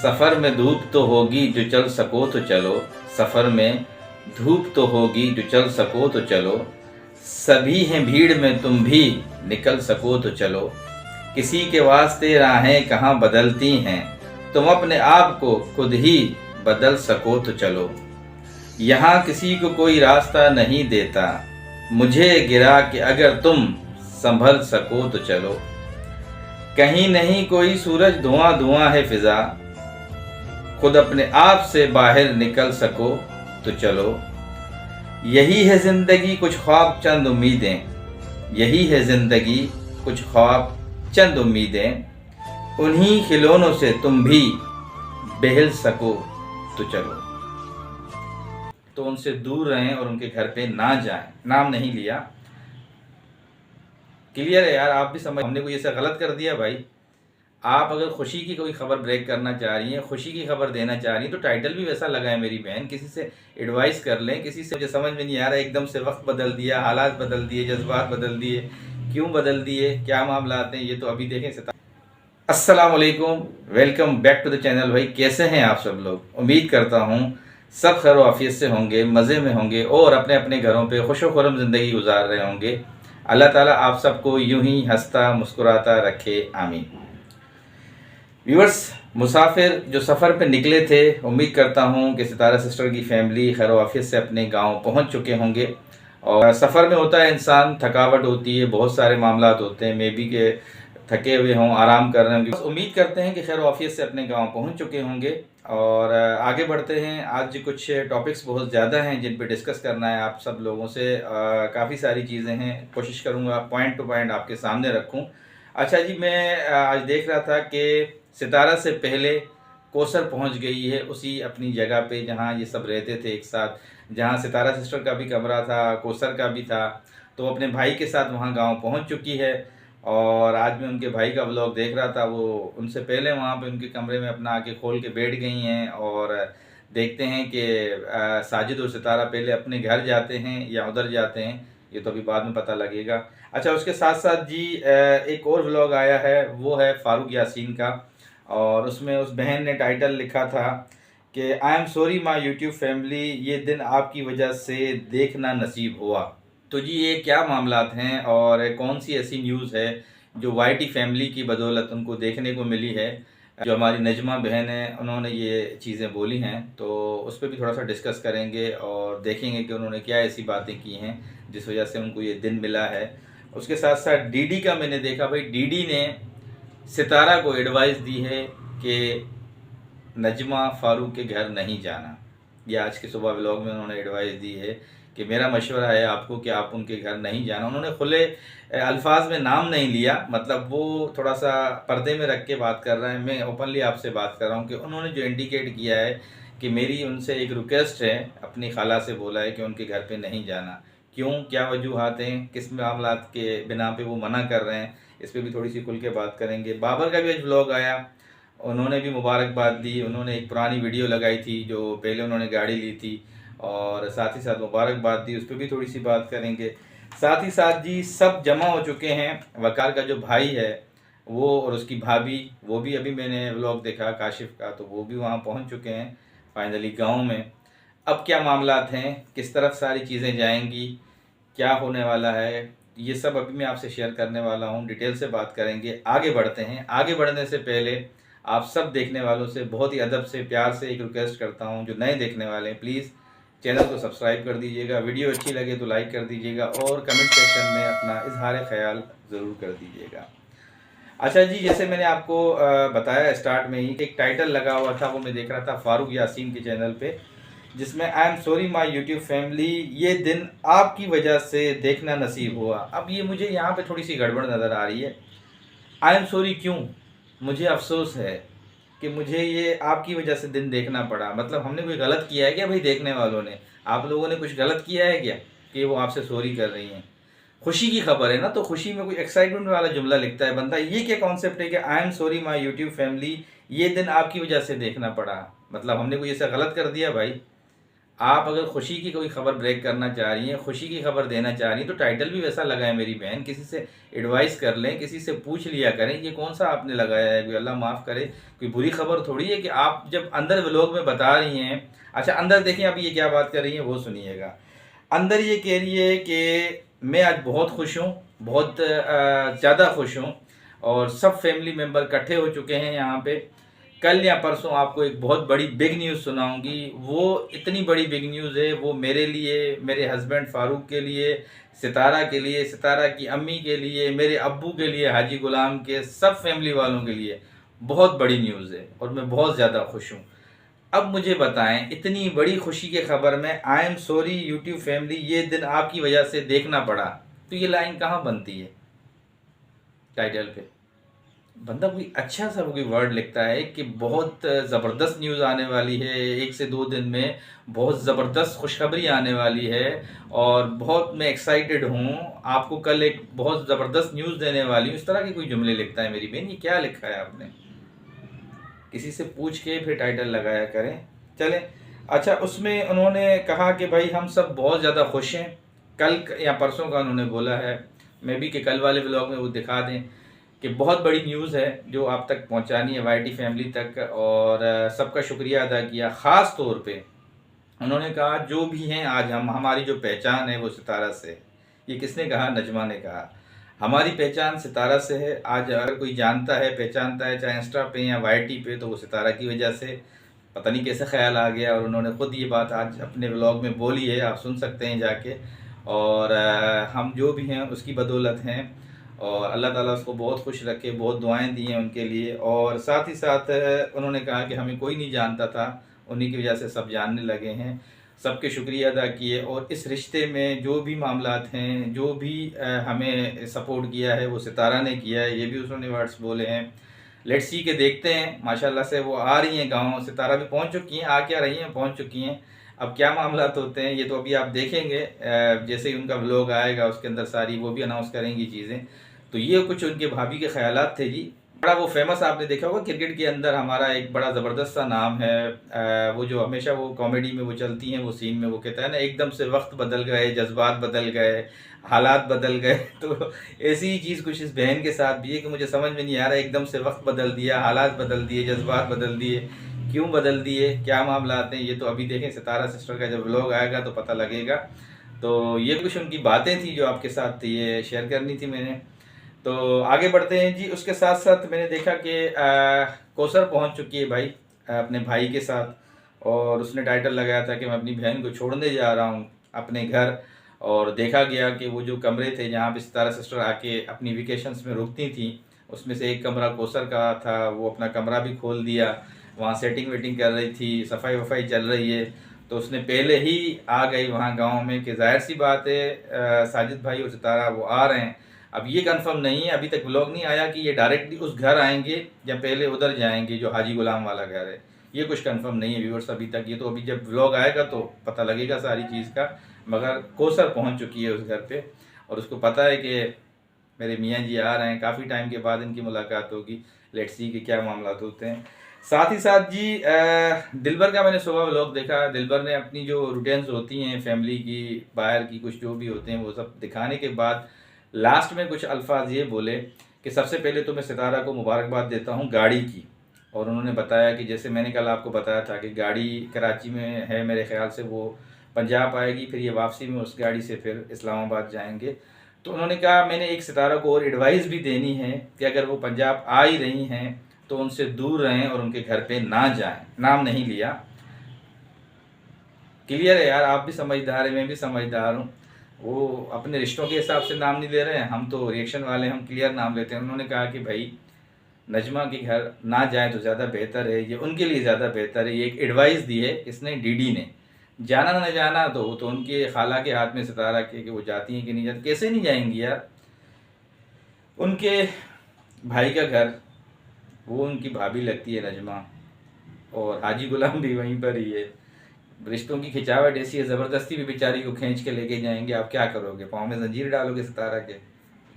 सफ़र में धूप तो होगी जो चल सको तो चलो, सफ़र में धूप तो होगी जो चल सको तो चलो, सभी हैं भीड़ में तुम भी निकल सको तो चलो, किसी के वास्ते राहें कहाँ बदलती हैं, तुम अपने आप को खुद ही बदल सको तो चलो, यहाँ किसी को कोई रास्ता नहीं देता, मुझे गिरा कि अगर तुम संभल सको तो चलो, कहीं नहीं कोई सूरज धुआं धुआं है फिजा, खुद अपने आप से बाहर निकल सको तो चलो, यही है जिंदगी कुछ ख्वाब चंद उम्मीदें, यही है जिंदगी कुछ ख्वाब चंद उम्मीदें, उन्हीं खिलौनों से तुम भी बहल सको तो चलो। तो उनसे दूर रहें और उनके घर पे ना जाएं। नाम नहीं लिया। क्लियर है यार, आप भी समझ, हमने कोई ऐसा गलत कर दिया भाई? आप अगर खुशी की कोई खबर ब्रेक करना चाह रही हैं, खुशी की खबर देना चाह रही हैं, तो टाइटल भी वैसा लगाएं मेरी बहन। किसी से एडवाइस कर लें, किसी से मुझे समझ में नहीं आ रहा है, एकदम से वक्त बदल दिया, हालात बदल दिए, जज्बात बदल दिए, क्यों बदल दिए, क्या मामला आते हैं, ये तो अभी देखें। अस्सलाम वालेकुम, welcome back to the channel. भाई कैसे हैं आप सब लोग? उम्मीद करता हूँ सब खैर आफियत से होंगे, मज़े में होंगे और अपने अपने घरों पे खुश खुरम ज़िंदगी गुजार रहे होंगे। अल्लाह ताला आप सबको यूं ही हंसता मुस्कुराता रखे, आमीन। व्यूअर्स, मुसाफिर जो सफ़र पे निकले थे, उम्मीद करता हूँ कि सितारा सिस्टर की फैमिली खैर आफियत से अपने गाँव पहुँच चुके होंगे। और सफ़र में होता है इंसान, थकावट होती है, बहुत सारे मामलात होते हैं, मे बी के थके हुए हों, आराम कर रहे होंगे। उम्मीद करते हैं कि खैर आफियत से अपने गांव पहुंच चुके होंगे। और आगे बढ़ते हैं। आज कुछ टॉपिक्स बहुत ज़्यादा हैं जिन पे डिस्कस करना है आप सब लोगों से। काफ़ी सारी चीज़ें हैं, कोशिश करूंगा पॉइंट टू पॉइंट आपके सामने रखूं। अच्छा जी, मैं आज देख रहा था कि सितारा से पहले कौसर पहुंच गई है उसी अपनी जगह पे जहां ये सब रहते थे एक साथ, जहां सितारा सिस्टर का भी कमरा था, कौसर का भी था। तो अपने भाई के साथ वहां गांव पहुंच चुकी है। और आज मैं उनके भाई का व्लॉग देख रहा था, वो उनसे पहले वहाँ पे उनके कमरे में अपना आके खोल के बैठ गई हैं। और देखते हैं कि साजिद और सितारा पहले अपने घर जाते हैं या उधर जाते हैं, ये तो अभी बाद में पता लगेगा। अच्छा, उसके साथ साथ जी एक और व्लॉग आया है, वो है फारूक यासीन का। और उसमें उस बहन ने टाइटल लिखा था कि I am sorry my YouTube family, ये दिन आपकी वजह से देखना नसीब हुआ। तो जी ये क्या मामलात हैं और कौन सी ऐसी न्यूज़ है जो वाईटी फैमिली की बदौलत उनको देखने को मिली है? जो हमारी नजमा बहन है, उन्होंने ये चीज़ें बोली हैं, तो उस पर भी थोड़ा सा डिस्कस करेंगे और देखेंगे कि उन्होंने क्या ऐसी बातें की हैं जिस वजह से उनको ये दिन मिला है। उसके साथ साथ डीडी का मैंने देखा, भाई डीडी ने सितारा को एडवाइस दी है कि नजमा फारूक के घर नहीं जाना। ये आज के सुबह व्लॉग में उन्होंने एडवाइस दी है कि मेरा मशवरा है आपको कि आप उनके घर नहीं जाना। उन्होंने खुले अल्फाज में नाम नहीं लिया, मतलब वो थोड़ा सा पर्दे में रख के बात कर रहे हैं। मैं ओपनली आपसे बात कर रहा हूँ कि उन्होंने जो इंडिकेट किया है कि मेरी उनसे एक रिक्वेस्ट है, अपनी खाला से बोला है कि उनके घर पे नहीं जाना। क्यों, क्या वजूहात हैं, किस मामलात के बिना पे वो मना कर रहे हैं, इस पर भी थोड़ी सी खुल के बात करेंगे। बाबर का भी आज व्लॉग आया, उन्होंने भी मुबारकबाद दी। उन्होंने एक पुरानी वीडियो लगाई थी जो पहले उन्होंने गाड़ी ली थी, और साथ ही साथ मुबारकबाद दी, उस पर भी थोड़ी सी बात करेंगे। साथ ही साथ जी सब जमा हो चुके हैं। वकार का जो भाई है वो और उसकी भाभी, वो भी अभी मैंने व्लॉग देखा काशिफ का, तो वो भी वहाँ पहुँच चुके हैं फाइनली गांव में। अब क्या मामलात हैं, किस तरफ सारी चीज़ें जाएंगी, क्या होने वाला है, ये सब अभी मैं आपसे शेयर करने वाला हूँ। डिटेल से बात करेंगे। आगे बढ़ते हैं। आगे बढ़ने से पहले आप सब देखने वालों से बहुत ही अदब से, प्यार से एक रिक्वेस्ट करता हूँ, जो नए देखने वाले हैं प्लीज़ चैनल को सब्सक्राइब कर दीजिएगा, वीडियो अच्छी लगे तो लाइक कर दीजिएगा और कमेंट सेक्शन में अपना इजहार ख्याल ज़रूर कर दीजिएगा। अच्छा जी, जैसे मैंने आपको बताया स्टार्ट में ही, एक टाइटल लगा हुआ था, वो मैं देख रहा था फारूक यासीन के चैनल पे, जिसमें I am sorry my YouTube family, ये दिन आपकी वजह से देखना नसीब हुआ। अब ये मुझे यहाँ पे थोड़ी सी गड़बड़ नज़र आ रही है। आई एम सॉरी क्यों? मुझे अफसोस है कि मुझे ये आपकी वजह से दिन देखना पड़ा। मतलब हमने कोई गलत किया है क्या भाई? देखने वालों ने, आप लोगों ने कुछ गलत किया है क्या कि वो आपसे सॉरी कर रही हैं? खुशी की खबर है ना, तो खुशी में कोई एक्साइटमेंट वाला जुमला लिखता है बंदा। ये क्या कॉन्सेप्ट है कि I am sorry my YouTube family, ये दिन आपकी वजह से देखना पड़ा? मतलब हमने कोई ऐसा गलत कर दिया भाई? आप अगर खुशी की कोई खबर ब्रेक करना चाह रही हैं, खुशी की खबर देना चाह रही हैं, तो टाइटल भी वैसा लगाएं मेरी बहन। किसी से एडवाइस कर लें, किसी से पूछ लिया करें। ये कौन सा आपने लगाया है? कोई अल्लाह माफ़ करे, कोई बुरी खबर थोड़ी है कि आप जब अंदर व्लॉग में बता रही हैं। अच्छा, अंदर देखिए आप ये क्या बात कर रही हैं, वो सुनिएगा। अंदर ये कह रही है कि मैं आज बहुत खुश हूँ, बहुत ज़्यादा खुश हूँ, और सब फैमिली मेम्बर इकट्ठे हो चुके हैं यहाँ पे। कल या परसों आपको एक बहुत बड़ी बिग न्यूज़ सुनाऊंगी। वो इतनी बड़ी बिग न्यूज़ है, वो मेरे लिए, मेरे हस्बैंड फारूक के लिए, सितारा के लिए, सितारा की अम्मी के लिए, मेरे अब्बू के लिए, हाजी गुलाम के सब फैमिली वालों के लिए बहुत बड़ी न्यूज़ है, और मैं बहुत ज़्यादा खुश हूँ। अब मुझे बताएं, इतनी बड़ी खुशी की खबर में I am sorry YouTube family, ये दिन आपकी वजह से देखना पड़ा, तो ये लाइन कहाँ बनती है टाइटल पे? बंदा कोई अच्छा सा कोई वर्ड लिखता है कि बहुत ज़बरदस्त न्यूज़ आने वाली है, 1 से 2 दिन में बहुत ज़बरदस्त खुशखबरी आने वाली है, और बहुत मैं एक्साइटेड हूँ, आपको कल एक बहुत ज़बरदस्त न्यूज़ देने वाली हूँ। इस तरह के कोई जुमले लिखता है मेरी बहन। ये क्या लिखा है आपने? किसी से पूछ के फिर टाइटल लगाया करें। चलें, अच्छा, उसमें उन्होंने कहा कि भाई हम सब बहुत ज़्यादा खुश हैं। कल या परसों का उन्होंने बोला है, मैं भी कि कल वाले ब्लॉग में वो दिखा दें कि बहुत बड़ी न्यूज़ है जो आप तक पहुंचानी है वाईटी फैमिली तक, और सबका शुक्रिया अदा किया। ख़ास तौर पे उन्होंने कहा जो भी हैं आज हमारी जो पहचान है वो सितारा से है। ये किसने कहा? नजमा ने कहा हमारी पहचान सितारा से है। आज अगर कोई जानता है, पहचानता है, चाहे इंस्टा पे या वाईटी पे, तो वो सितारा की वजह से। पता नहीं कैसे ख्याल आ गया, और उन्होंने खुद ये बात आज अपने व्लॉग में बोली है, आप सुन सकते हैं जाके। और हम जो भी हैं उसकी बदौलत हैं, और अल्लाह ताला उसको बहुत खुश रखे, बहुत दुआएं दी हैं उनके लिए। और साथ ही साथ उन्होंने कहा कि हमें कोई नहीं जानता था, उन्हीं की वजह से सब जानने लगे हैं। सबके शुक्रिया अदा किए, और इस रिश्ते में जो भी मामलात हैं, जो भी हमें सपोर्ट किया है वो सितारा ने किया है, ये भी उन्होंने वर्ड्स बोले हैं। लेट्स सी के देखते हैं, माशाल्लाह से वो आ रही हैं गाँव, सितारा भी पहुंच चुकी हैं, आ क्या रही हैं, पहुंच चुकी हैं। अब क्या मामलात होते हैं ये तो अभी आप देखेंगे, जैसे ही उनका व्लॉग आएगा उसके अंदर सारी वो भी अनाउंस करेंगी चीज़ें। तो ये कुछ उनके भाभी के ख्यालात थे जी। बड़ा वो फेमस आपने देखा होगा क्रिकेट के अंदर, हमारा एक बड़ा ज़बरदस्त सा नाम है, वो जो हमेशा वो कॉमेडी में वो चलती हैं, वो सीन में वो कहता है ना, एकदम से वक्त बदल गए, जज्बात बदल गए, हालात बदल गए। तो ऐसी ही चीज़ कुछ इस बहन के साथ भी है कि मुझे समझ में नहीं आ रहा है, एकदम से वक्त बदल दिया, हालात बदल दिए, जज्बात बदल दिए, क्यों बदल दिए, क्या मामला आते हैं, ये तो अभी देखें सितारा सिस्टर का जब व्लॉग आएगा तो पता लगेगा। तो ये कुछ उनकी बातें थी जो आपके साथ ये शेयर करनी थी मैंने। तो आगे बढ़ते हैं जी। उसके साथ साथ मैंने देखा कि कौसर पहुंच चुकी है भाई, अपने भाई के साथ, और उसने टाइटल लगाया था कि मैं अपनी बहन को छोड़ने जा रहा हूं अपने घर। और देखा गया कि वो जो कमरे थे जहाँ पे सितारा सिस्टर आके अपनी वेकेशंस में रुकती थी, उसमें से एक कमरा कौसर का था, वो अपना कमरा भी खोल दिया, वहाँ सेटिंग वेटिंग कर रही थी, सफाई वफाई चल रही है। तो उसने पहले ही आ गई वहाँ गांव में कि जाहिर सी बात है साजिद भाई और सितारा वो आ रहे हैं। अब ये कंफर्म नहीं है, अभी तक व्लॉग नहीं आया कि ये डायरेक्टली उस घर आएंगे या पहले उधर जाएंगे जो हाजी गुलाम वाला घर है। ये कुछ कंफर्म नहीं है व्यूअर्स अभी तक, ये तो अभी जब व्लॉग आएगा तो पता लगेगा सारी चीज़ का। मगर कौसर पहुंच चुकी है उस घर पे, और उसको पता है कि मेरे मियाँ जी आ रहे हैं, काफ़ी टाइम के बाद इनकी मुलाकात होगी। लेट्स सी कि क्या मामला होते हैं। साथ ही साथ जी दिलबर का मैंने सुबह व्लॉग देखा। दिलबर ने अपनी जो रूटीन्स होती हैं फैमिली की, बाहर की, कुछ जो भी होते हैं वो सब दिखाने के बाद लास्ट में कुछ अल्फाज ये बोले कि सबसे पहले तो मैं सितारा को मुबारकबाद देता हूँ गाड़ी की। और उन्होंने बताया कि जैसे मैंने कल आपको बताया था कि गाड़ी कराची में है, मेरे ख्याल से वो पंजाब आएगी, फिर ये वापसी में उस गाड़ी से फिर इस्लामाबाद जाएंगे। तो उन्होंने कहा मैंने एक सितारा को और एडवाइस भी देनी है कि अगर वो पंजाब आ ही रही हैं तो उनसे दूर रहें और उनके घर पे ना जाएं। नाम नहीं लिया। क्लियर है यार, आप भी समझदार हैं, मैं भी समझदार हूँ। वो अपने रिश्तों के हिसाब से नाम नहीं ले रहे हैं, हम तो रिएक्शन वाले, हम क्लियर नाम लेते हैं। उन्होंने कहा कि भाई नजमा के घर ना जाए तो ज़्यादा बेहतर है, ये उनके लिए ज़्यादा बेहतर है। ये एक एडवाइस दी है इसने, डीडी ने। जाना ना जाना तो वो तो उनके खाला के हाथ में, सितारा के, कि वो जाती हैं कि नहीं जाती। कैसे नहीं जाएंगी यार, उनके भाई का घर, वो उनकी भाभी लगती है नजमा, और हाजी गुलाम भी वहीं पर ही है। रिश्तों की खिंचावट ऐसी है, ज़बरदस्ती भी बेचारी को खींच के लेके जाएंगे। आप क्या करोगे, पाँव में जंजीर डालोगे सितारा के?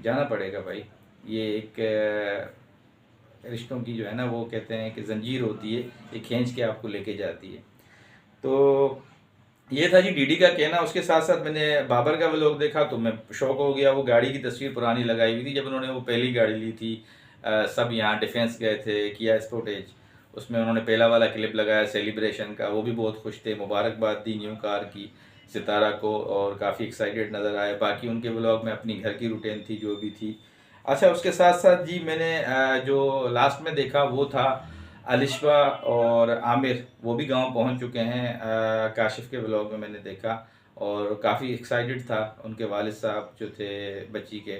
जाना पड़ेगा भाई। ये एक रिश्तों की जो है ना, वो कहते हैं कि जंजीर होती है, ये खींच के आपको लेके जाती है। तो ये था जी डीडी का कहना। उसके साथ साथ मैंने बाबर का व्लॉग देखा तो मैं शौक हो गया। वो गाड़ी की तस्वीर पुरानी लगाई हुई थी जब उन्होंने वो पहली गाड़ी ली थी। सब यहाँ डिफेंस गए थे, किया स्पोर्टेज, उसमें उन्होंने पहला वाला क्लिप लगाया सेलिब्रेशन का। वो भी बहुत खुश थे, मुबारकबाद दी न्यू कार की सितारा को, और काफ़ी एक्साइटेड नज़र आए। बाकी उनके व्लॉग में अपनी घर की रूटीन थी जो भी थी। अच्छा, उसके साथ साथ जी मैंने जो लास्ट में देखा वो था अलिशबा और आमिर, वो भी गांव पहुंच चुके हैं। काशिफ के व्लॉग में मैंने देखा और काफ़ी एक्साइटेड था उनके वालिद साहब जो थे बच्ची के,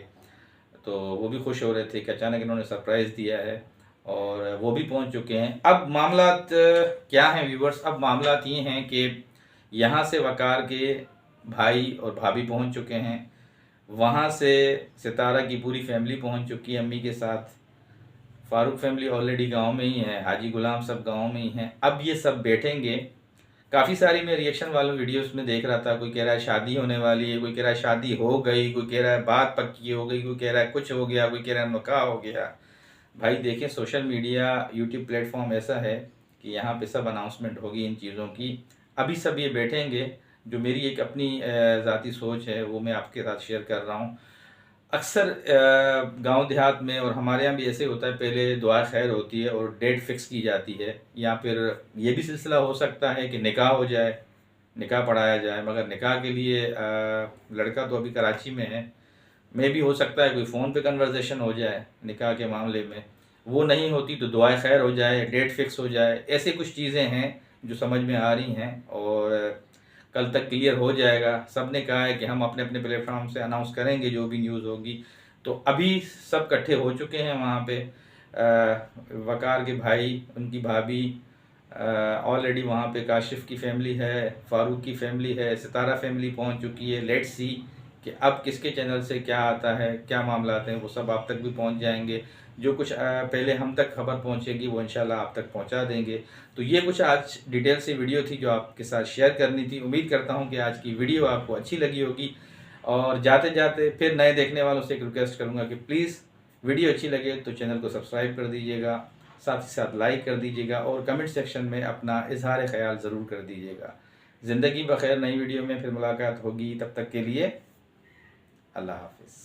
तो वो भी खुश हो रहे थे कि अचानक इन्होंने सरप्राइज़ दिया है, और वो भी पहुंच चुके हैं। अब मामलात क्या हैं व्यूवर्स? अब मामलात ये हैं कि यहाँ से वकार के भाई और भाभी पहुंच चुके हैं, वहाँ से सितारा की पूरी फैमिली पहुंच चुकी है अम्मी के साथ। फारूक फैमिली ऑलरेडी गांव में ही है, हाजी गुलाम सब गांव में ही हैं। अब ये सब बैठेंगे। काफ़ी सारी मैं रिएक्शन वालों वीडियोस में देख रहा था, कोई कह रहा है शादी होने वाली है, कोई कह रहा है शादी हो गई, कोई कह रहा है बात पक्की हो गई, कोई कह रहा है कुछ हो गया, कोई कह रहा है निकाह हो गया। भाई देखिए, सोशल मीडिया यूट्यूब प्लेटफॉर्म ऐसा है कि यहाँ पे सब अनाउंसमेंट होगी इन चीज़ों की। अभी सब ये बैठेंगे। जो मेरी एक अपनी ज़ाती सोच है वो मैं आपके साथ शेयर कर रहा हूँ। अक्सर गांव देहात में और हमारे यहाँ भी ऐसे होता है, पहले दुआ खैर होती है और डेट फिक्स की जाती है, या फिर ये भी सिलसिला हो सकता है कि निकाह हो जाए, निकाह पढ़ाया जाए। मगर निकाह के लिए लड़का तो अभी कराची में है, मे भी हो सकता है कोई फ़ोन पे कन्वर्सेशन हो जाए निकाह के मामले में। वो नहीं होती तो दुआ खैर हो जाए, डेट फिक्स हो जाए। ऐसे कुछ चीज़ें हैं जो समझ में आ रही हैं, और कल तक क्लियर हो जाएगा। सब ने कहा है कि हम अपने अपने प्लेटफॉर्म से अनाउंस करेंगे जो भी न्यूज़ होगी। तो अभी सब इकट्ठे हो चुके हैं वहाँ पे। वकार के भाई, उनकी भाभी, ऑलरेडी वहाँ पे काशिफ की फैमिली है, फ़ारूक की फैमिली है, सितारा फैमिली पहुँच चुकी है। लेट्स सी कि अब किसके चैनल से क्या आता है, क्या मामला आते हैं, वो सब आप तक भी पहुँच जाएंगे। जो कुछ पहले हम तक खबर पहुँचेगी वो इंशाल्लाह आप तक पहुँचा देंगे। तो ये कुछ आज डिटेल से वीडियो थी जो आपके साथ शेयर करनी थी। उम्मीद करता हूँ कि आज की वीडियो आपको अच्छी लगी होगी। और जाते जाते फिर नए देखने वालों से एक रिक्वेस्ट करूँगा कि प्लीज़ वीडियो अच्छी लगे तो चैनल को सब्सक्राइब कर दीजिएगा, साथ ही साथ लाइक कर दीजिएगा, और कमेंट सेक्शन में अपना इजहार ख्याल ज़रूर कर दीजिएगा। ज़िंदगी बखैर, नई वीडियो में फिर मुलाकात होगी। तब तक के लिए अल्लाह हाफिज़।